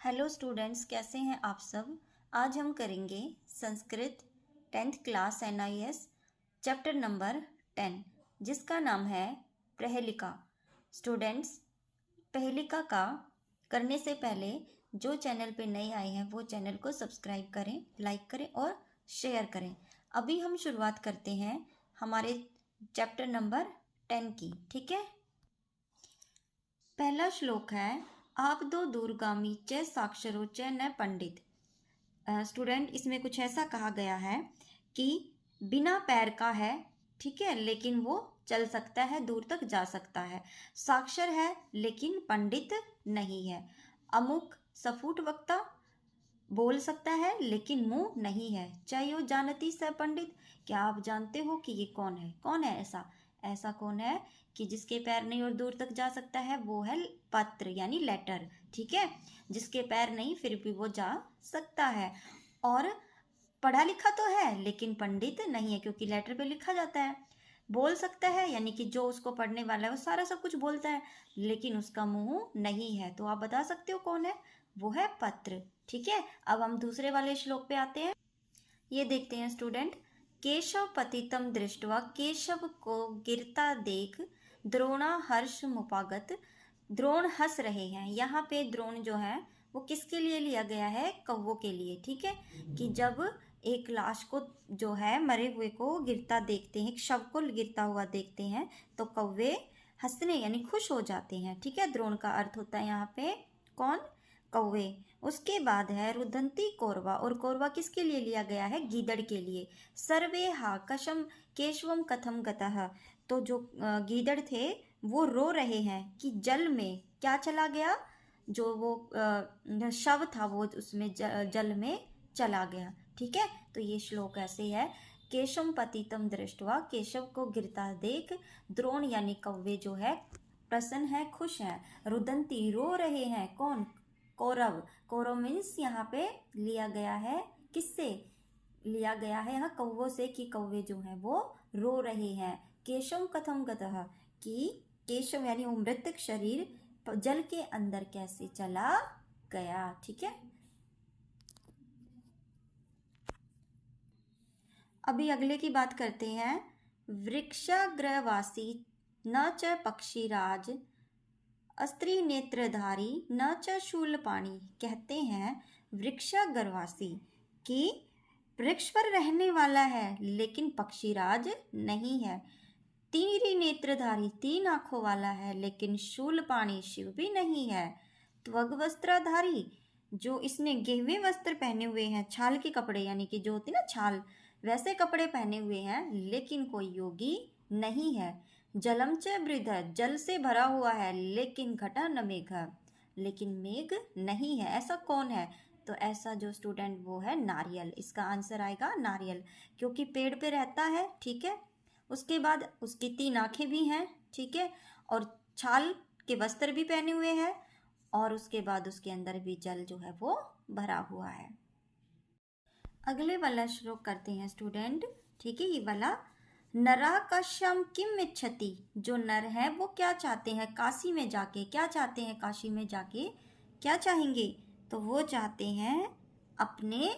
Hello students, कैसे हैं आप सब। आज हम करेंगे Sanskrit 10th class NIS chapter number 10 जिसका नाम है प्रहेलिका। स्टूडेंट्स, प्रहेलिका का करने से पहले जो चैनल पे नए आए हैं वो चैनल को सब्सक्राइब करें, लाइक करें और शेयर करें। अभी हम शुरुआत करते हैं हमारे चैप्टर नंबर 10 की। ठीक है, पहला श्लोक है आप दो दूरगामी च साक्षरो च न पंडित। स्टूडेंट, इसमें कुछ ऐसा कहा गया है कि बिना पैर का है, ठीक है, लेकिन वो चल सकता है, दूर तक जा सकता है। साक्षर है लेकिन पंडित नहीं है। अमुक सफूट वक्ता, बोल सकता है लेकिन मुंह नहीं है। चयो जानती स पंडित, क्या आप जानते हो कि ये कौन है? कौन है ऐसा? ऐसा कौन है कि जिसके पैर नहीं और दूर तक जा सकता है? वो है पत्र यानी लेटर। ठीक है, जिसके पैर नहीं फिर भी वो जा सकता है। और पढ़ा लिखा तो है लेकिन पंडित नहीं है, क्योंकि लेटर पे लिखा जाता है। बोल सकता है यानी कि जो उसको पढ़ने वाला है वो सारा सब कुछ बोलता है, लेकिन उसका मुंह नहीं है। तो आप बता सकते हो कौन है? वो है पत्र। ठीक है, अब हम दूसरे वाले श्लोक पे आते हैं। ये देखते हैं स्टूडेंट। केशव पतितम दृष्टवा, केशव को गिरता देख द्रोणा हर्ष मुपागत। द्रोण हंस रहे हैं। यहाँ पे द्रोण जो है वो किसके लिए लिया गया है? कौवों के लिए। ठीक है, कि जब एक लाश को जो है मरे हुए को गिरता देखते हैं, एक शव को गिरता हुआ देखते हैं, तो कौवे हंसने यानी खुश हो जाते हैं। ठीक है, द्रोण का अर्थ होता है यहाँ पे कौन? कौवे। उसके बाद है रुदंती कौरवा, और कौरवा किसके लिए लिया गया है? गीदड़ के लिए। सर्वे हा कशम केशवम कथम गतः, तो जो गीदड़ थे वो रो रहे हैं कि जल में क्या चला गया? जो वो शव था वो उसमें जल में चला गया। ठीक है, तो ये श्लोक ऐसे है। केशव पतितम दृष्टवा, केशव को गिरता देख द्रोण यानी कौवे जो है प्रसन्न है, खुश हैं। रुदंती रो रहे हैं, कौन? कौरव। कौरव मीन्स यहाँ पे लिया गया है किससे? लिया गया है यहाँ कौवों से, कि कौवे जो हैं वो रो रहे हैं। केशव कथम गतः, कि केशव यानी वो मृतक शरीर जल के अंदर कैसे चला गया। ठीक है, अभी अगले की बात करते हैं। वृक्षाग्रवासी न च पक्षीराज, अस्त्री नेत्रधारी न च शूलपाणी। कहते हैं वृक्षाग्रवासी कि वृक्ष पर रहने वाला है लेकिन पक्षीराज नहीं है। तीरी नेत्रधारी, तीन आंखों वाला है लेकिन शूलपाणी शिव भी नहीं है। त्वग वस्त्रधारी, जो इसने गेहवे वस्त्र पहने हुए हैं, छाल के कपड़े यानी कि जो होती ना छाल, वैसे कपड़े पहने हुए हैं लेकिन कोई योगी नहीं है। जलम च वृद्ध, जल से भरा हुआ है लेकिन घटा न मेघ, लेकिन मेघ नहीं है। ऐसा कौन है? तो ऐसा जो स्टूडेंट वो है नारियल। इसका आंसर आएगा नारियल, क्योंकि पेड़ पे रहता है। ठीक है, उसके बाद उसकी तीन आंखें भी हैं। ठीक है, और छाल के वस्त्र भी पहने हुए हैं, और उसके बाद उसके अंदर भी जल जो है वो भरा हुआ है। अगले वाला श्लोक करते हैं स्टूडेंट। ठीक है, ये वाला नरा काश्यम किम इच्छति, जो नर है वो क्या चाहते हैं? काशी में जाके क्या चाहते हैं? काशी में जाके क्या चाहेंगे? तो वो चाहते हैं अपने,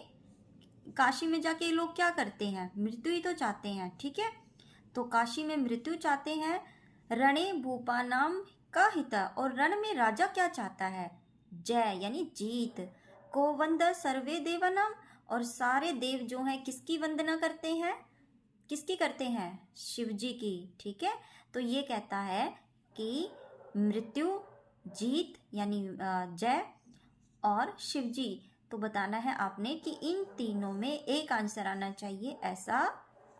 काशी में जाके लोग क्या करते हैं? मृत्यु ही तो चाहते हैं। ठीक है, तो काशी में मृत्यु चाहते हैं। रणे भूपा नाम का हिता, और रण में राजा क्या चाहता है? जय यानी जीत। को वंद सर्वे देवानाम, और सारे देव जो हैं किसकी वंदना करते हैं? किसकी करते हैं? शिव जी की। ठीक है, तो ये कहता है कि मृत्यु, जीत यानी जय, और शिव जी। तो बताना है आपने कि इन तीनों में एक आंसर आना चाहिए। ऐसा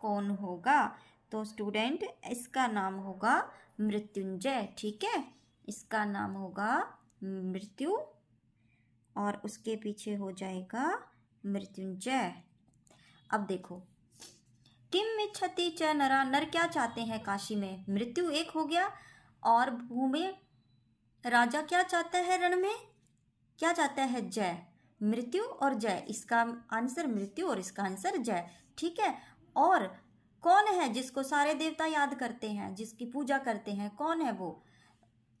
कौन होगा? तो स्टूडेंट इसका नाम होगा मृत्युंजय। ठीक है, इसका नाम होगा मृत्यु, और उसके पीछे हो जाएगा मृत्युंजय। अब देखो, किम इच्छति च नरा, नर क्या चाहते हैं काशी में? मृत्यु एक हो गया। और भूमि, राजा क्या चाहता है? रण में क्या चाहता है? जय। मृत्यु और जय, इसका आंसर मृत्यु और इसका आंसर जय। ठीक है, और कौन है जिसको सारे देवता याद करते हैं, जिसकी पूजा करते हैं? कौन है वो?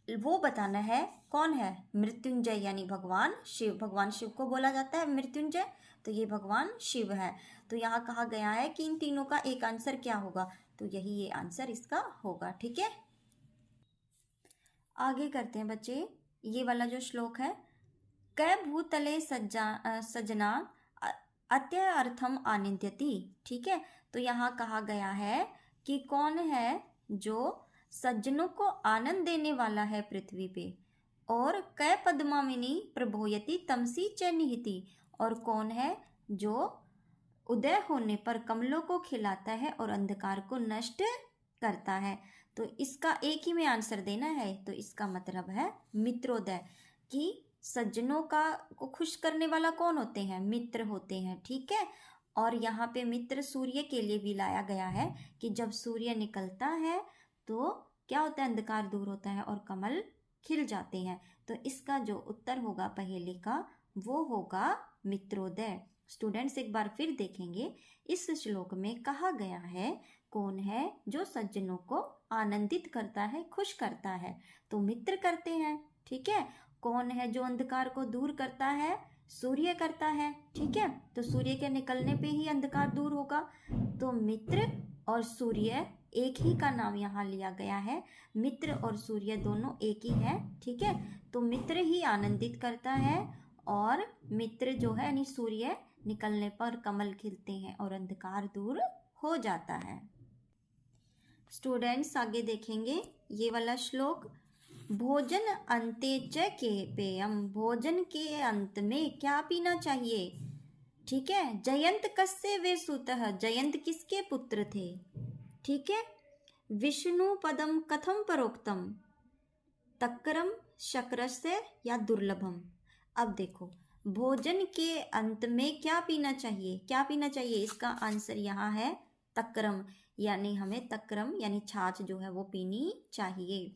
वो बताना है कौन है मृत्युंजय, यानी भगवान शिव। भगवान शिव को बोला जाता है मृत्युंजय, तो ये भगवान शिव है। तो यहाँ कहा गया है कि इन तीनों का एक आंसर क्या होगा, तो यही ये आंसर इसका होगा। ठीक है, आगे करते हैं बच्चे। ये वाला जो श्लोक है, कै भूतले सजना अत्य अर्थम आनिंद्यति। ठीक है, तो यहाँ कहा गया है कि कौन है जो सज्जनों को आनंद देने वाला है पृथ्वी पे, और कै पद्मामिनी प्रभोयति तमसी च निहिति, और कौन है जो उदय होने पर कमलों को खिलाता है और अंधकार को नष्ट करता है। तो इसका एक ही में आंसर देना है, तो इसका मतलब है मित्रोदय, कि सज्जनों को खुश करने वाला कौन होते हैं, मित्र होते हैं। ठीक है, और यहाँ पे मित्र सूर्य के लिए भी लाया गया है कि जब सूर्य निकलता है तो क्या होता है, अंधकार दूर होता है और कमल खिल जाते हैं। तो इसका जो उत्तर होगा पहेली का वो होगा मित्रोदय। स्टूडेंट्स एक बार फिर देखेंगे, इस श्लोक में कहा गया है कौन है जो सज्जनों को आनंदित करता है, खुश करता है, तो मित्र करते हैं। ठीक है, कौन है जो अंधकार को दूर करता है, सूर्य करता है। ठीक है, तो सूर्य के निकलने पे ही अंधकार दूर होगा, तो मित्र और सूर्य एक ही का नाम यहाँ लिया गया है। मित्र और सूर्य दोनों एक ही है। ठीक है, तो मित्र ही आनंदित करता है, और मित्र जो है यानी सूर्य निकलने पर कमल खिलते हैं और अंधकार दूर हो जाता है। स्टूडेंट्स आगे देखेंगे ये वाला श्लोक, भोजन अंते च के पेयम, भोजन के अंत में क्या पीना चाहिए। ठीक है, जयंत कस्य वे सुतः, जयंत किसके पुत्र थे। ठीक है, विष्णु पदम कथम परोक्तम, तक्रम शक्रस्य या दुर्लभम। अब देखो, भोजन के अंत में क्या पीना चाहिए, क्या पीना चाहिए, इसका आंसर यहाँ है तक्रम, यानी हमें तक्रम यानी छाछ जो है वो पीनी चाहिए।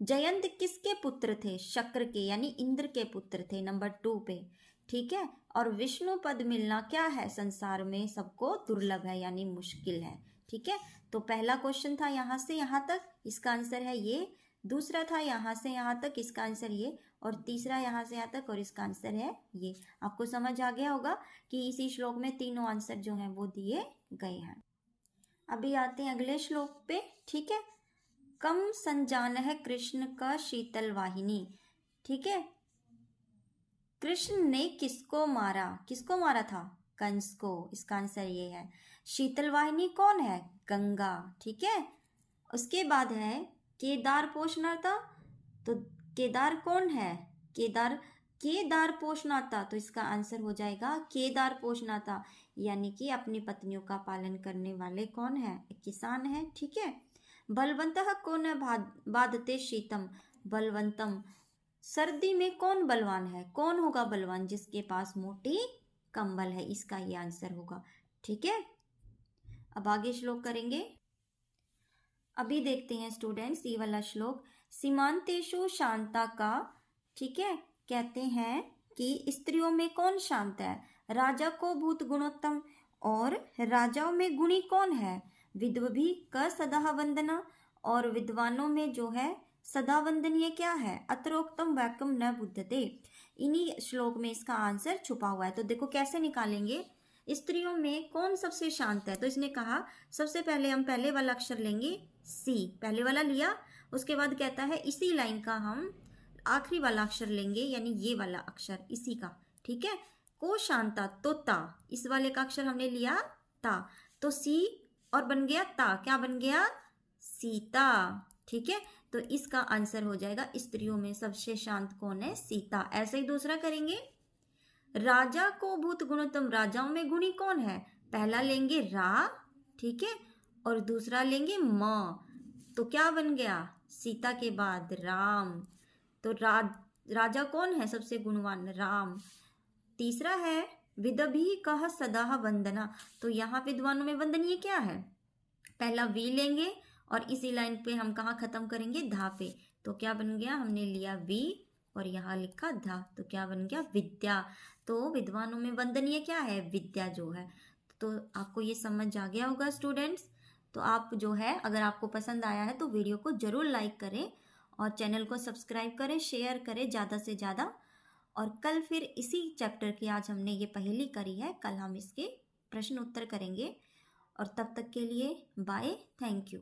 जयंत किसके पुत्र थे, शक्र के यानी इंद्र के पुत्र थे, नंबर 2 पे। ठीक है, और विष्णु पद मिलना क्या है, संसार में सबको दुर्लभ है यानी मुश्किल है। ठीक है, तो पहला क्वेश्चन था यहाँ से यहाँ तक, इसका आंसर है ये। दूसरा था यहाँ से यहाँ तक, इसका आंसर ये। और तीसरा यहाँ से यहाँ तक, और इसका आंसर है ये। आपको समझ आ गया होगा कि इसी श्लोक में तीनों आंसर जो हैं वो दिए गए हैं। अभी आते हैं अगले श्लोक पे। ठीक है, कम संजान है कृष्ण का शीतल वाहिनी। ठीक है, कृष्ण ने किसको मारा, किसको मारा था, कंस को। इसका आंसर ये है। शीतल वाहिनी कौन है, गंगा। ठीक है, उसके बाद है केदार पोषनाता, तो केदार कौन है, केदार पोषनाता, तो इसका आंसर हो जाएगा केदार पोषनाता, यानी कि अपनी पत्नियों का पालन करने वाले कौन है, एक किसान है। ठीक है, बलवंतः कौन है बाधते शीतम, बलवंतम, सर्दी में कौन बलवान है, कौन होगा बलवान, जिसके पास मोटी कंबल है, इसका ये आंसर होगा। ठीक है, अब आगे श्लोक करेंगे। अभी देखते हैं स्टूडेंट्स ये वाला श्लोक, सीमांतेषु शांता का। ठीक है, कहते हैं कि स्त्रियों में कौन शांत है, राजा को भूत गुणोत्तम, और राजाओं में गुणी कौन है, विद्वभी क सदा वंदना, और विद्वानों में जो है सदा वंदनीय क्या है, अत्रोक्तम वाक्यम न बुद्धते। इन्हीं श्लोक में इसका आंसर छुपा हुआ है। तो देखो कैसे निकालेंगे, स्त्रियों में कौन सबसे शांत है, तो इसने कहा सबसे पहले हम पहले वाला अक्षर लेंगे सी, पहले वाला लिया, उसके बाद कहता है इसी लाइन का हम आखिरी वाला अक्षर लेंगे, यानी ये वाला अक्षर इसी का। ठीक है, को शांता, तो ता, इस वाले का अक्षर हमने लिया ता, तो सी और बन गया ता, क्या बन गया, सीता। ठीक है, तो इसका आंसर हो जाएगा स्त्रियों में सबसे शांत कौन है, सीता। ऐसे ही दूसरा करेंगे, राजा को भूत गुणोत्तम, राजाओं में गुणी कौन है, पहला लेंगे रा, ठीक है, और दूसरा लेंगे म, तो क्या बन गया, सीता के बाद राम, तो राजा कौन है सबसे गुणवान, राम। तीसरा है विदभी कह सदा वंदना, तो यहाँ विद्वानों में वंदनीय क्या है, पहला वी लेंगे और इसी लाइन पे हम कहाँ खत्म करेंगे, धा पे, तो क्या बन गया, हमने लिया वी और यहाँ लिखा धा, तो क्या बन गया, विद्या। तो विद्वानों में वंदनीय क्या है, विद्या जो है। तो आपको ये समझ आ गया होगा स्टूडेंट्स। तो आप जो है अगर आपको पसंद आया है तो वीडियो को ज़रूर लाइक करें और चैनल को सब्सक्राइब करें, शेयर करें ज़्यादा से ज़्यादा। और कल फिर इसी चैप्टर की, आज हमने ये पहेली करी है, कल हम इसके प्रश्न उत्तर करेंगे। और तब तक के लिए बाय, थैंक यू।